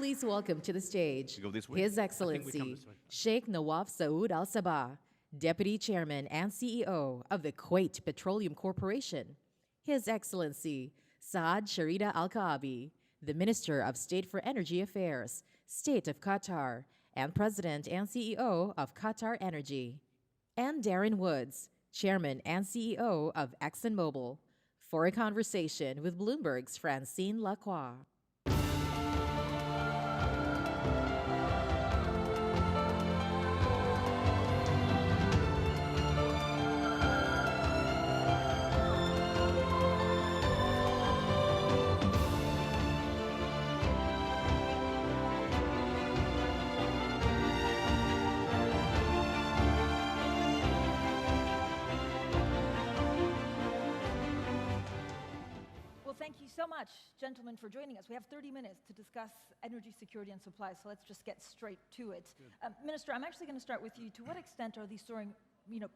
Please welcome to the stage We go this way? His I think we come Excellency this way. Shaikh Nawaf Saud Al-Sabah, Deputy Chairman and CEO of the Kuwait Petroleum Corporation. His Excellency Saad Sherida Al-Kaabi, the Minister of State for Energy Affairs, State of Qatar, and President and CEO of Qatar Energy. And Darren Woods, Chairman and CEO of ExxonMobil, for a conversation with Bloomberg's Francine Lacqua. Thank you so much, gentlemen, for joining us. We have 30 minutes to discuss energy security and supply, so let's just get straight to it. Minister, I'm actually going to start with you. To what extent are these soaring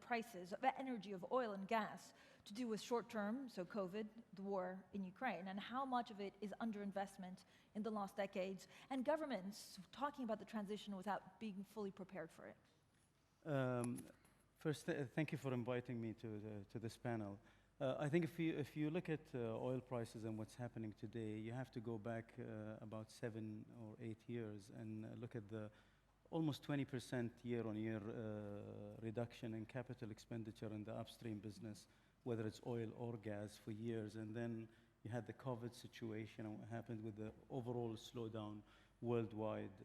prices of energy, of oil and gas, to do with short-term, so COVID, the war in Ukraine, and how much of it is underinvestment in the last decades, and governments talking about the transition without being fully prepared for it? First, thank you for inviting me to this panel. I think if you look at oil prices and what's happening today, you have to go back about 7 or 8 years and look at the almost 20% year-on-year reduction in capital expenditure in the upstream business, whether it's oil or gas, for years. And then you had the COVID situation and what happened with the overall slowdown worldwide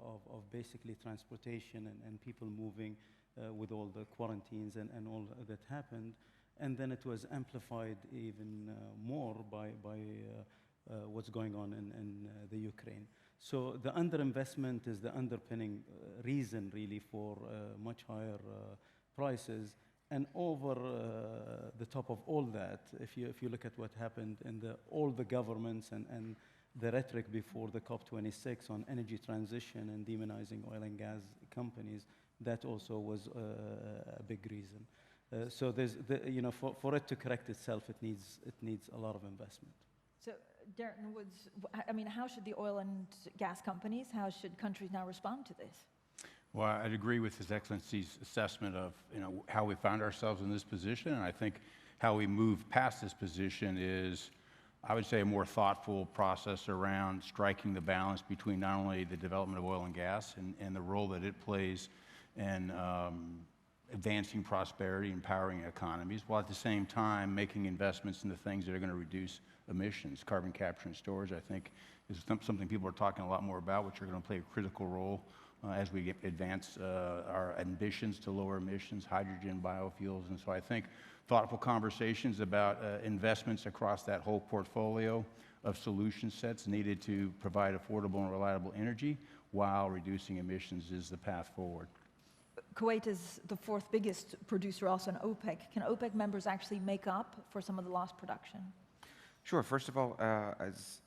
of basically transportation and people moving with all the quarantines and all that happened. And then it was amplified even more by what's going on in the Ukraine. So the underinvestment is the underpinning reason, really, for much higher prices. And over the top of all that, if you look at what happened in all the governments and the rhetoric before the COP26 on energy transition and demonizing oil and gas companies, that also was a big reason. So there's, for it to correct itself, it needs a lot of investment. So, Darren Woods, I mean, how should the oil and gas companies, how should countries now respond to this? Well, I'd agree with His Excellency's assessment of how we found ourselves in this position, and I think how we move past this position is, I would say, a more thoughtful process around striking the balance between not only the development of oil and gas and the role that it plays in advancing prosperity, empowering economies, while at the same time making investments in the things that are going to reduce emissions. Carbon capture and storage, I think, is something people are talking a lot more about, which are going to play a critical role as we advance our ambitions to lower emissions, hydrogen, biofuels. And so I think thoughtful conversations about investments across that whole portfolio of solution sets needed to provide affordable and reliable energy while reducing emissions is the path forward. Kuwait is the fourth biggest producer also in OPEC. Can OPEC members actually make up for some of the lost production? Sure. First of all, as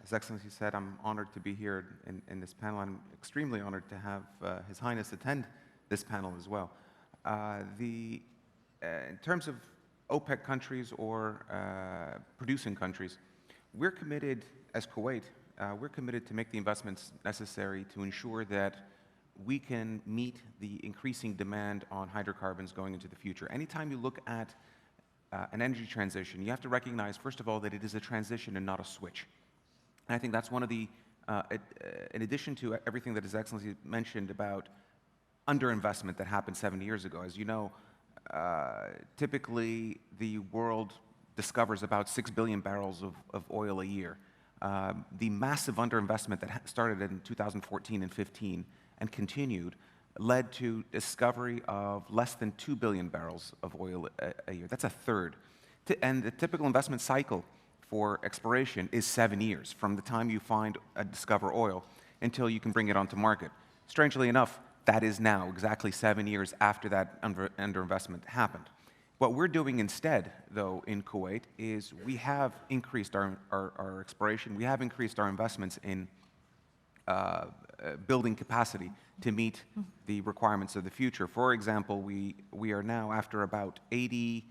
His Excellency said, I'm honored to be here in this panel. I'm extremely honored to have His Highness attend this panel as well. In terms of OPEC countries or producing countries, we're committed, as Kuwait, we're committed to make the investments necessary to ensure that we can meet the increasing demand on hydrocarbons going into the future. Anytime you look at an energy transition, you have to recognize, first of all, that it is a transition and not a switch. And I think that's one of the, in addition to everything that His Excellency mentioned about underinvestment that happened 7 years ago. As you know, typically the world discovers about 6 billion barrels of oil a year. The massive underinvestment that started in 2014 and 15 and continued led to discovery of less than 2 billion barrels of oil a year. That's a third. And the typical investment cycle for exploration is 7 years, from the time you discover oil until you can bring it onto market. Strangely enough, that is now exactly 7 years after that underinvestment happened. What we're doing instead, though, in Kuwait is we have increased our exploration. We have increased our investments in building capacity to meet the requirements of the future. For example, we are now, after about 80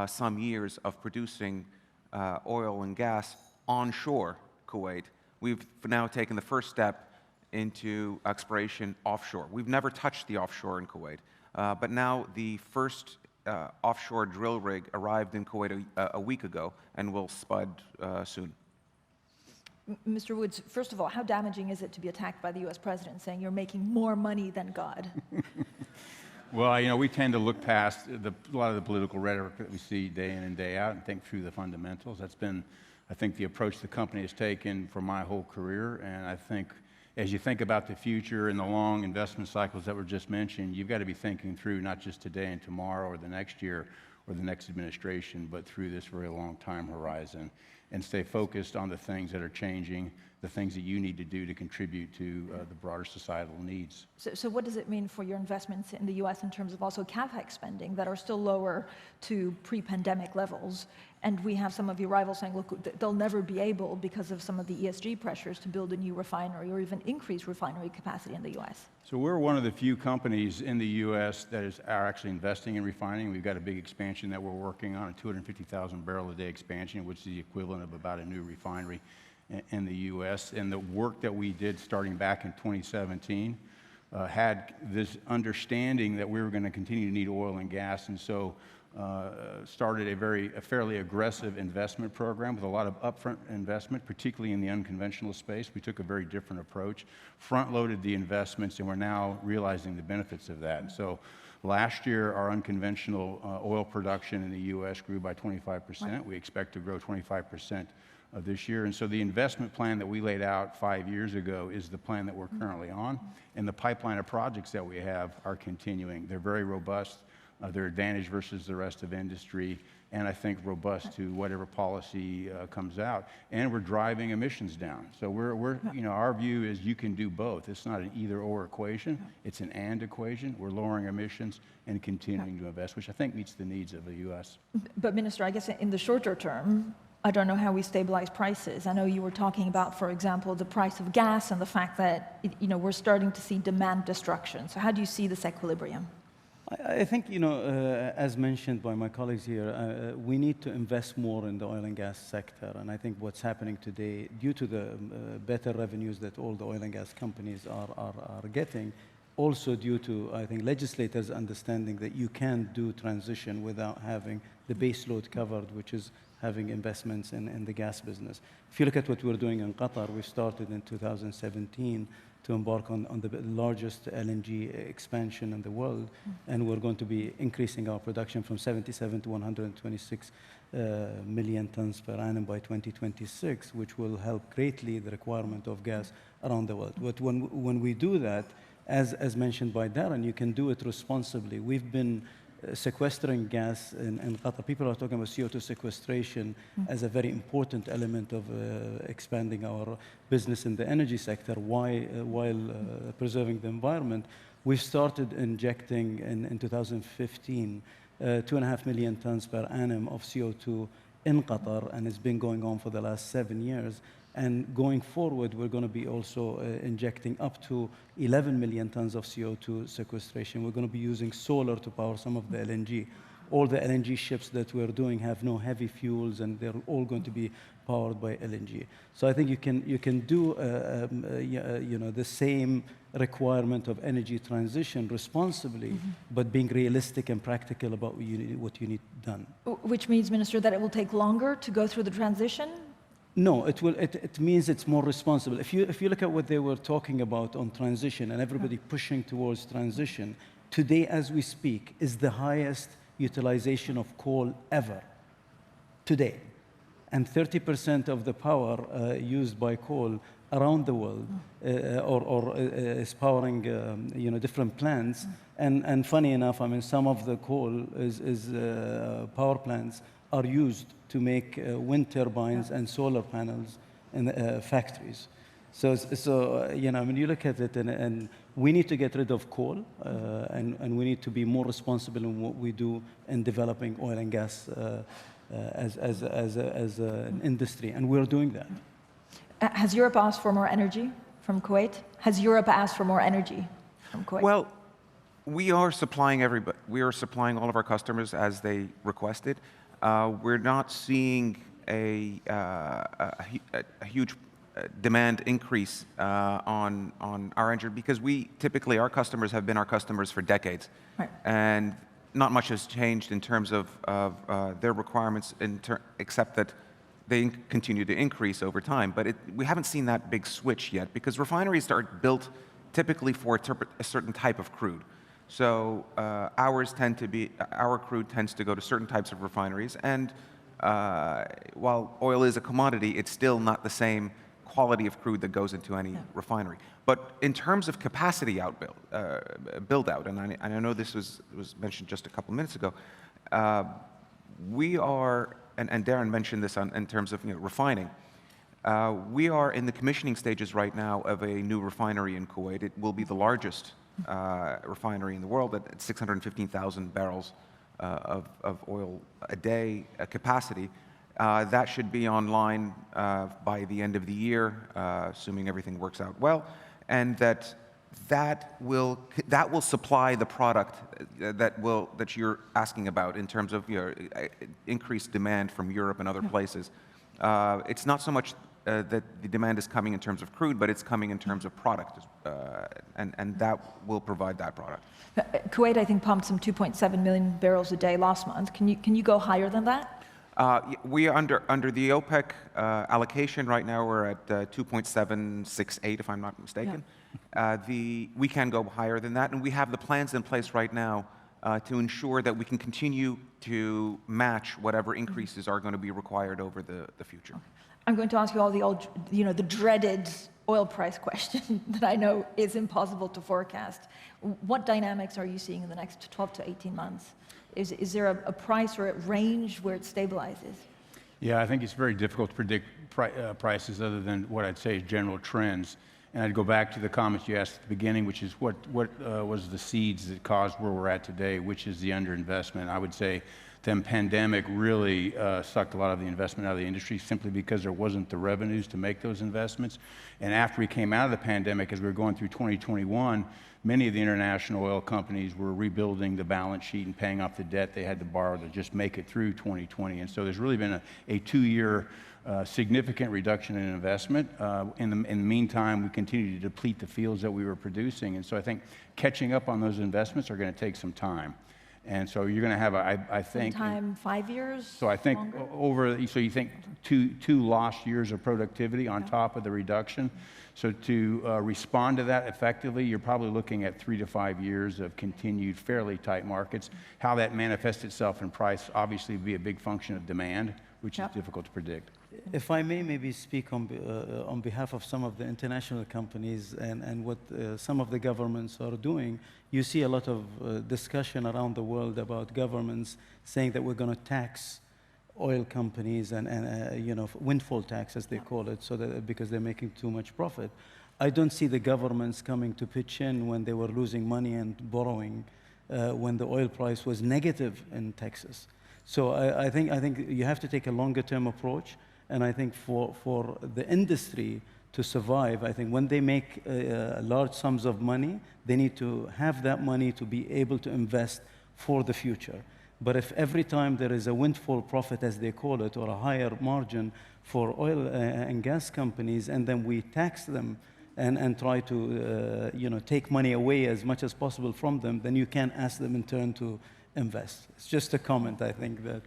some years of producing oil and gas onshore Kuwait, we've now taken the first step into exploration offshore. We've never touched the offshore in Kuwait, but now the first offshore drill rig arrived in Kuwait a week ago and will spud soon. Mr. Woods, first of all, how damaging is it to be attacked by the U.S. president saying you're making more money than God? Well, you know, we tend to look past a lot of the political rhetoric that we see day in and day out and think through the fundamentals. That's been, I think, the approach the company has taken for my whole career. And I think as you think about the future and the long investment cycles that were just mentioned, you've got to be thinking through not just today and tomorrow or the next year or the next administration, but through this very long time horizon, and stay focused on the things that are changing, the things that you need to do to contribute to the broader societal needs. So what does it mean for your investments in the U.S. in terms of also CapEx spending that are still lower to pre-pandemic levels? And we have some of your rivals saying, look, they'll never be able, because of some of the ESG pressures, to build a new refinery or even increase refinery capacity in the U.S. So we're one of the few companies in the U.S. that are actually investing in refining. We've got a big expansion that we're working on, a 250,000 barrel a day expansion, which is the equivalent of about a new refinery in the U.S. And the work that we did starting back in 2017 had this understanding that we were going to continue to need oil and gas, and so started a fairly aggressive investment program with a lot of upfront investment, particularly in the unconventional space. We took a very different approach, front-loaded the investments, and we're now realizing the benefits of that. And so last year, our unconventional oil production in the U.S. grew by 25%. We expect to grow 25% this year. And so the investment plan that we laid out 5 years ago is the plan that we're currently on. And the pipeline of projects that we have are continuing. They're very robust. They're advantaged versus the rest of industry, and I think robust to whatever policy comes out. And we're driving emissions down. So you know, our view is you can do both. It's not an either-or equation. It's an and equation. We're lowering emissions and continuing to invest, which I think meets the needs of the U.S. But Minister, I guess in the shorter term, I don't know how we stabilize prices. I know you were talking about, for example, the price of gas and the fact that, you know, we're starting to see demand destruction. So how do you see this equilibrium? I think, you know, as mentioned by my colleagues here, we need to invest more in the oil and gas sector. And I think what's happening today, due to the better revenues that all the oil and gas companies are getting, also due to, I think, legislators understanding that you can't do transition without having the base load covered, which is having investments in the gas business. If you look at what we're doing in Qatar, we started in 2017 to embark on the largest LNG expansion in the world, and we're going to be increasing our production from 77 to 126 million tons per annum by 2026, which will help greatly the requirement of gas around the world. But when we do that, as mentioned by Darren, you can do it responsibly. We've been sequestering gas in Qatar. People are talking about CO2 sequestration as a very important element of expanding our business in the energy sector while preserving the environment. We've started injecting in 2015 2.5 million tons per annum of CO2 in Qatar, and it's been going on for the last 7 years. And going forward, we're going to be also injecting up to 11 million tons of CO2 sequestration. We're going to be using solar to power some of the LNG. All the LNG ships that we're doing have no heavy fuels, and they're all going to be powered by LNG. So I think you can do you know, the same requirement of energy transition responsibly, but being realistic and practical about what you need done. Which means, Minister, that it will take longer to go through the transition? No, it means it's more responsible. If you look at what they were talking about on transition and everybody pushing towards transition, today as we speak is the highest utilization of coal ever, today. And 30% of the power used by coal around the world is powering you know, different plants. And funny enough, I mean, some of the coal power plants are used to make wind turbines and solar panels in factories. So you know, when you look at it, and we need to get rid of coal, and we need to be more responsible in what we do in developing oil and gas as an industry, and we're doing that. Has Europe asked for more energy from Kuwait? Has Europe asked for more energy from Kuwait? Well, we are supplying everybody. We are supplying all of our customers as they requested. We're not seeing a huge demand increase on our energy, because typically our customers have been our customers for decades. Right. And not much has changed in terms of their requirements, except that they continue to increase over time. But we haven't seen that big switch yet, because refineries are built typically for a certain type of crude. So our crude tends to go to certain types of refineries, and while oil is a commodity, it's still not the same quality of crude that goes into any refinery. But in terms of capacity build out, and I know this was mentioned just a couple minutes ago, we are, and Darren mentioned this in terms of refining. We are in the commissioning stages right now of a new refinery in Kuwait. It will be the largest refinery in the world at 615,000 barrels of oil a day capacity. That should be online by the end of the year, assuming everything works out well, and that will supply the product that you're asking about in terms of increased demand from Europe and other places. It's not so much that the demand is coming in terms of crude, but it's coming in terms of product, and that will provide that product. Kuwait, I think, pumped some 2.7 million barrels a day last month. Can you go higher than that? We are under the OPEC allocation right now. We're at 2.768, if I'm not mistaken. Yeah. We can go higher than that, and we have the plans in place right now to ensure that we can continue to match whatever increases are going to be required over the future. Okay. I'm going to ask you all the dreaded oil price question that I know is impossible to forecast. What dynamics are you seeing in the next 12 to 18 months? Is there a price or a range where it stabilizes? Yeah, I think it's very difficult to predict prices other than what I'd say is general trends. And I'd go back to the comments you asked at the beginning, which is what was the seeds that caused where we're at today, which is the underinvestment. I would say the pandemic really sucked a lot of the investment out of the industry simply because there wasn't the revenues to make those investments. And after we came out of the pandemic, as we were going through 2021, many of the international oil companies were rebuilding the balance sheet and paying off the debt they had to borrow to just make it through 2020. And so there's really been a 2-year significant reduction in investment. In the meantime, we continue to deplete the fields that we were producing. And so I think catching up on those investments are going to take some time. And so you're going to have, I think... Some time, 5 years? So I think longer? So you think two lost years of productivity on top of the reduction. So to respond to that effectively, you're probably looking at 3 to 5 years of continued fairly tight markets. How that manifests itself in price obviously would be a big function of demand, which is difficult to predict. If I may maybe speak on behalf of some of the international companies and what some of the governments are doing, you see a lot of discussion around the world about governments saying that we're going to tax oil companies and windfall tax, as they call it, so that because they're making too much profit. I don't see the governments coming to pitch in when they were losing money and borrowing when the oil price was negative in Texas. So I think you have to take a longer-term approach. And I think for the industry to survive, I think when they make large sums of money, they need to have that money to be able to invest for the future. But if every time there is a windfall profit, as they call it, or a higher margin for oil and gas companies, and then we tax them and try to take money away as much as possible from them, then you can't ask them in turn to invest. It's just a comment, I think, that...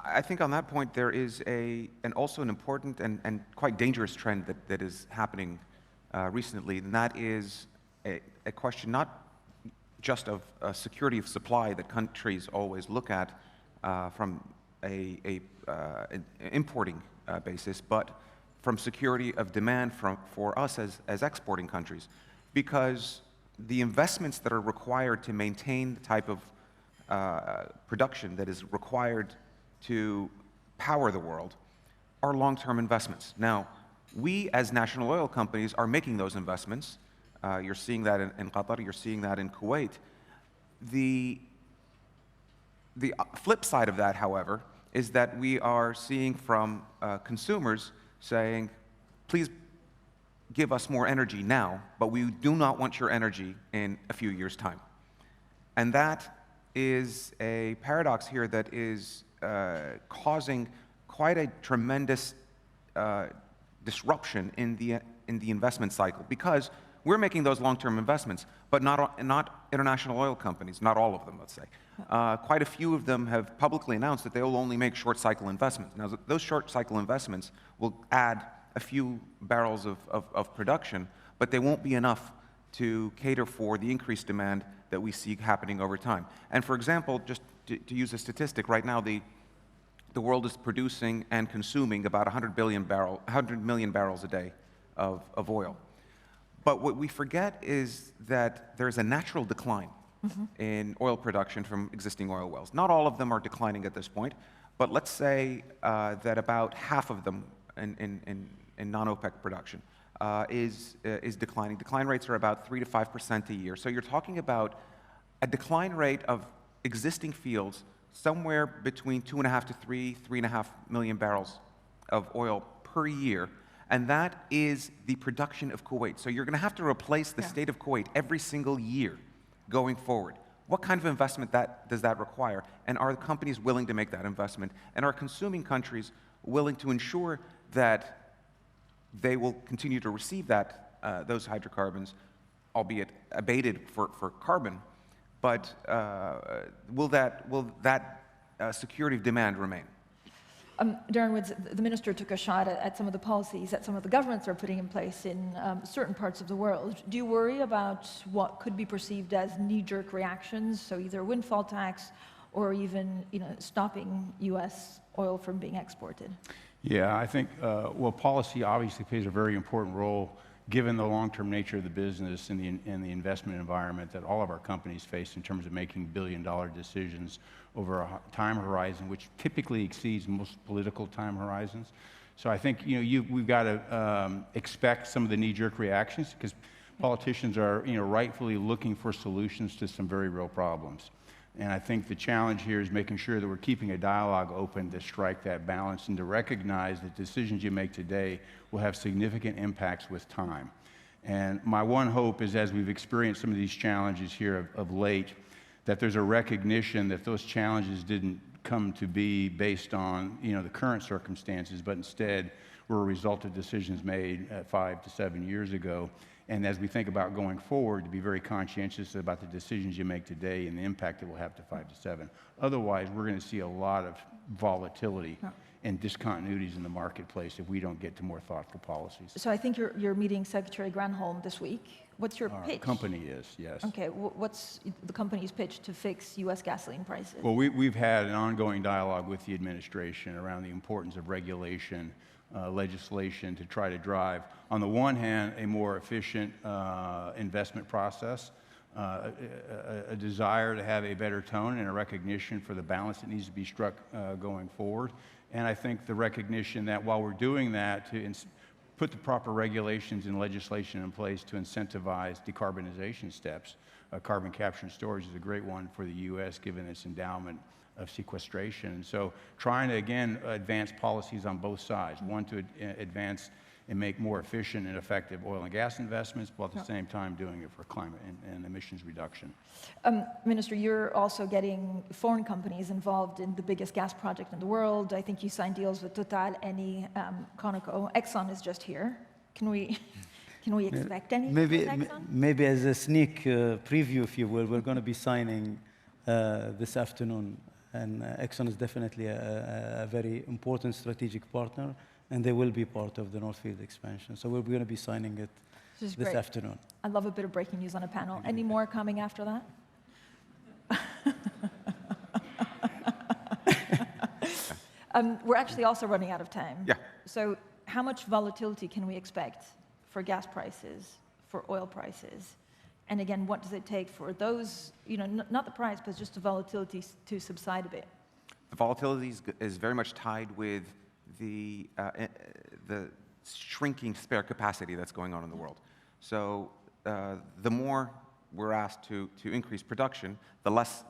I think on that point there is also an important and quite dangerous trend that is happening recently, and that is a question not just of security of supply that countries always look at from an importing basis, but from security of demand for us as exporting countries, because the investments that are required to maintain the type of production that is required to power the world are long-term investments. Now, we as national oil companies are making those investments. You're seeing that in Qatar, you're seeing that in Kuwait. The flip side of that, however, is that we are seeing from consumers saying, please give us more energy now, but we do not want your energy in a few years' time. And that is a paradox here that is causing quite a tremendous disruption in the investment cycle, because we're making those long-term investments, but not international oil companies, not all of them, let's say. Quite a few of them have publicly announced that they will only make short-cycle investments. Now, those short-cycle investments will add a few barrels of production, but they won't be enough to cater for the increased demand that we see happening over time. And for example, just to use a statistic, right now the world is producing and consuming about 100 million barrels a day of oil. But what we forget is that there's a natural decline in oil production from existing oil wells. Not all of them are declining at this point, but let's say that about half of them in non-OPEC production is declining. Decline rates are about 3 to 5% a year. So you're talking about a decline rate of existing fields somewhere between 2.5 to 3.5 million barrels of oil per year. And that is the production of Kuwait. So you're going to have to replace the state of Kuwait every single year going forward. What kind of investment does that require? And are the companies willing to make that investment? And are consuming countries willing to ensure that they will continue to receive those hydrocarbons, albeit abated for carbon, but will that security of demand remain? Darren Woods, the minister took a shot at some of the policies that some of the governments are putting in place in certain parts of the world. Do you worry about what could be perceived as knee-jerk reactions, so either a windfall tax or even stopping U.S. oil from being exported? Yeah, I think, well, policy obviously plays a very important role given the long-term nature of the business and the investment environment that all of our companies face in terms of making billion-dollar decisions over a time horizon, which typically exceeds most political time horizons. So I think we've got to expect some of the knee-jerk reactions, because politicians are rightfully looking for solutions to some very real problems. And I think the challenge here is making sure that we're keeping a dialogue open to strike that balance and to recognize that decisions you make today will have significant impacts with time. And my one hope is, as we've experienced some of these challenges here of late, that there's a recognition that those challenges didn't come to be based on the current circumstances, but instead were a result of decisions made 5 to 7 years ago. And as we think about going forward, to be very conscientious about the decisions you make today and the impact it will have to 5 to 7. Otherwise, we're going to see a lot of volatility and discontinuities in the marketplace if we don't get to more thoughtful policies. So I think you're meeting Secretary Granholm this week. What's your pitch? Our company is, yes. Okay, what's the company's pitch to fix U.S. gasoline prices? Well, we've had an ongoing dialogue with the administration around the importance of regulation, legislation to try to drive, on the one hand, a more efficient investment process, a desire to have a better tone and a recognition for the balance that needs to be struck going forward. And I think the recognition that while we're doing that, to put the proper regulations and legislation in place to incentivize decarbonization steps. Carbon capture and storage is a great one for the U.S. given its endowment of sequestration. And so trying to, again, advance policies on both sides. One, to advance and make more efficient and effective oil and gas investments, while at the same time doing it for climate and emissions reduction. Minister, you're also getting foreign companies involved in the biggest gas project in the world. I think you signed deals with Total, Eni, Conoco. Exxon is just here. Can we expect anything from Exxon? Maybe as a sneak preview, if you will, we're going to be signing this afternoon. And Exxon is definitely a very important strategic partner, and they will be part of the North Field expansion. So we're going to be signing it this afternoon. I love a bit of breaking news on a panel. Any more coming after that? We're actually also running out of time. Yeah. So how much volatility can we expect for gas prices, for oil prices? And again, what does it take for those, not the price, but just the volatility to subside a bit? The volatility is very much tied with the shrinking spare capacity that's going on in the world. So the more we're asked to increase production, the less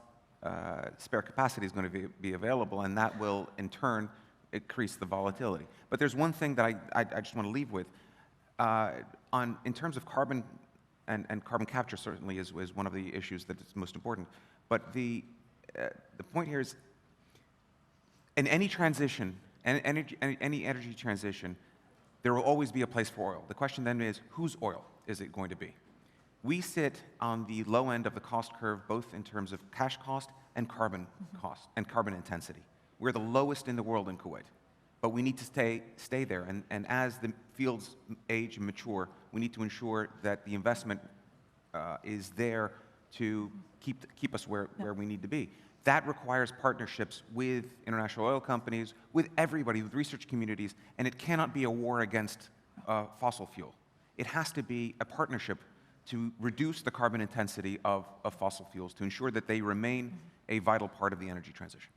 spare capacity is going to be available, and that will, in turn, increase the volatility. But there's one thing that I just want to leave with. In terms of carbon, and carbon capture certainly is one of the issues that is most important. But the point here is, in any transition, any energy transition, there will always be a place for oil. The question then is, whose oil is it going to be? We sit on the low end of the cost curve, both in terms of cash cost and carbon cost and carbon intensity. We're the lowest in the world in Kuwait, but we need to stay there. And as the fields age and mature, we need to ensure that the investment is there to keep us where we need to be. That requires partnerships with international oil companies, with everybody, with research communities, and it cannot be a war against fossil fuel. It has to be a partnership to reduce the carbon intensity of fossil fuels, to ensure that they remain a vital part of the energy transition.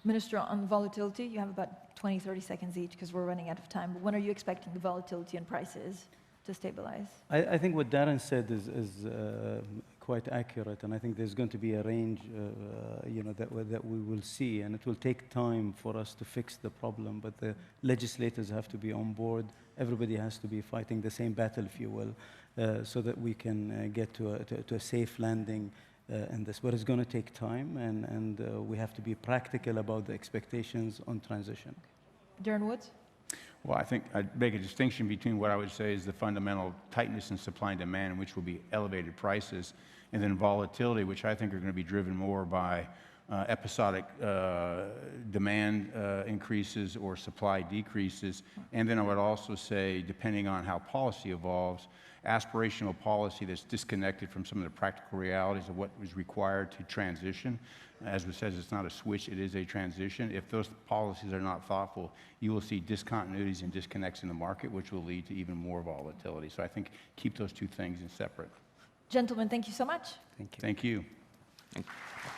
Minister, on volatility, you have about 20, 30 seconds each because we're running out of time. But when are you expecting the volatility and prices to stabilize? I think what Darren said is quite accurate, and I think there's going to be a range, that we will see, and it will take time for us to fix the problem. But the legislators have to be on board. Everybody has to be fighting the same battle, if you will, so that we can get to a safe landing in this. But it's going to take time, and we have to be practical about the expectations on transition. Darren Woods? Well, I think I'd make a distinction between what I would say is the fundamental tightness in supply and demand, which will be elevated prices, and then volatility, which I think are going to be driven more by episodic demand increases or supply decreases. And then I would also say, depending on how policy evolves, aspirational policy that's disconnected from some of the practical realities of what is required to transition. As it says, it's not a switch, it is a transition. If those policies are not thoughtful, you will see discontinuities and disconnects in the market, which will lead to even more volatility. So I think keep those two things in separate. Gentlemen, thank you so much. Thank you. Thank you. Thank you.